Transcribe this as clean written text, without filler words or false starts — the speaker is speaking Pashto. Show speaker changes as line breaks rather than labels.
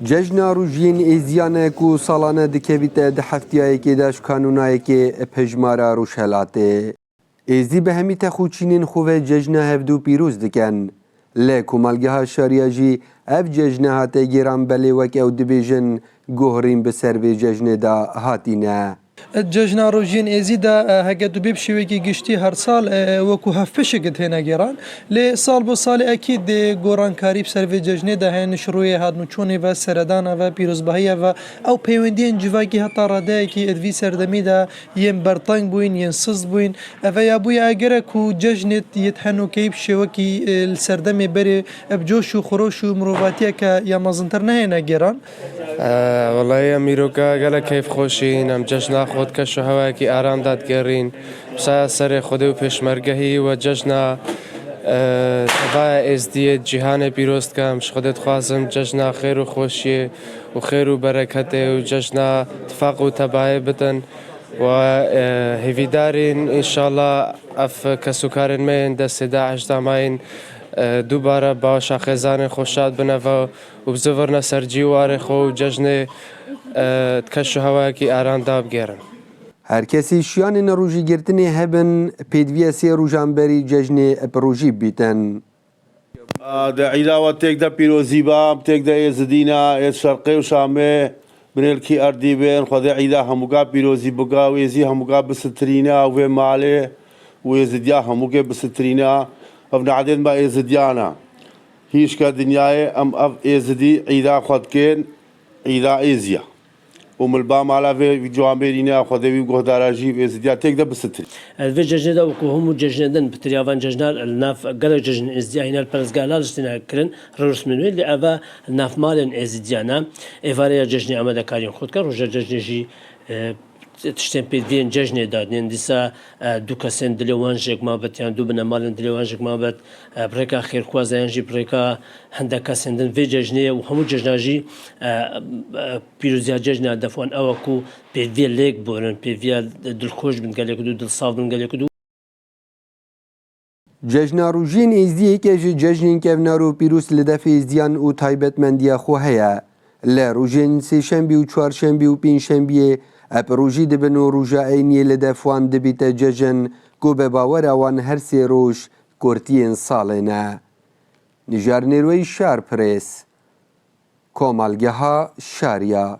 ججنا روژین ایزیانه کو سالانه دکویت ده هفتیایی که داش کانونایی که پجمارا روشلاته ایزی به همی تخوچینین خواه ججنا هفدو پیروز دکن لیکو مالگه ها شاریاجی اف ججنا هاته گیران بلی وک او دبیجن گوهرین بسر به ججنا دا هاتینه
جشن روژین ازیدا هگه دو بیب شوی که گشتی هر سال وکو هفشه گت هنگ ایران لی سال بو سال اکید گوران کاریب سر و جشن ده هن شروع هادنو چونه و سردان و پیروزباهی و او پیوندین جواگی حتی راده که ادوی سردمی ده یم برطنگ بوین یم سز بوین و یا بوی اگره کو جشن یت هنو کیب شوی که سردمی بری بجوش و خروش و مروفاتی که یا مازنتر نه هنگ ایران
والله امیروکا گله کیف خوشین ام جشن خود کش و هوا کی آرام داد گرین بسا سر خود و پیشمرگهی و جشن و از دی جهان پیروست کم خودت خواستم جشن خیر و خوشی و خیر و برکت و جشن اتفاق و تباهی بتن و هیویدارین انشالله اف کسوکارن من دست 18 ماین دوباره با شاخزان خوشاد بنو و بزرنا سرجی واره خو جشن تکش هوا کی آرام داب گرن
هر کسی شیان نروژی گرتنی هبن پیدویسی روژانبری ججن پروژی بیتن
دا عیدا و تک دا پیروزی بام تک دا ازدینا از شرقی و شامه بنیل کی اردی بین خود عیدا هموگا پیروزی بگا و ازی هموگا بسترینا و ماله و ازدیا هموگا بسترینا ابن عدد ما ازدیانا هیچ که دنیای ام اف ازدی عیدا خود کن عیدا ازیا وملبام على في جواميرينا خذي وقهداراجي في ازديا تك ده بستري
في ججن ده وكهم ججن دن بتريافان ججن الناف قال ججن ازديا هنا البرزقالال استنا كرن رؤوس منو اللي ابا ناف مالن ازديانا ايفاريا ججن عمدا كارين خود كار وجا ججن جي تشتم بيدين ججن دادن ديسا دو كسن دلوانجك ما بت يعني دو بنا مالن دلوانجك ما بت بريكا خير خوازانجي بريكا هندا كسن دن في ججن وهم ججناجي بيروزيا ججن دفون اوكو بيدي ليك بورن بيدي دلخوش بن قال لك دل صاف بن قال لك
ججنا روژین ایزدی که ججنین که نارو پیروز لدف ایزدیان و تایبت مندیا خو هیا ل روژین سه شنبه و چهار شنبه و پنج شنبه اپروژی دبن و روژا اینی لدفوان دبیت ججن کو به باور آوان هر سی روش کورتین سالنه نجار نیروی شار پریس کومالگه ها شاریا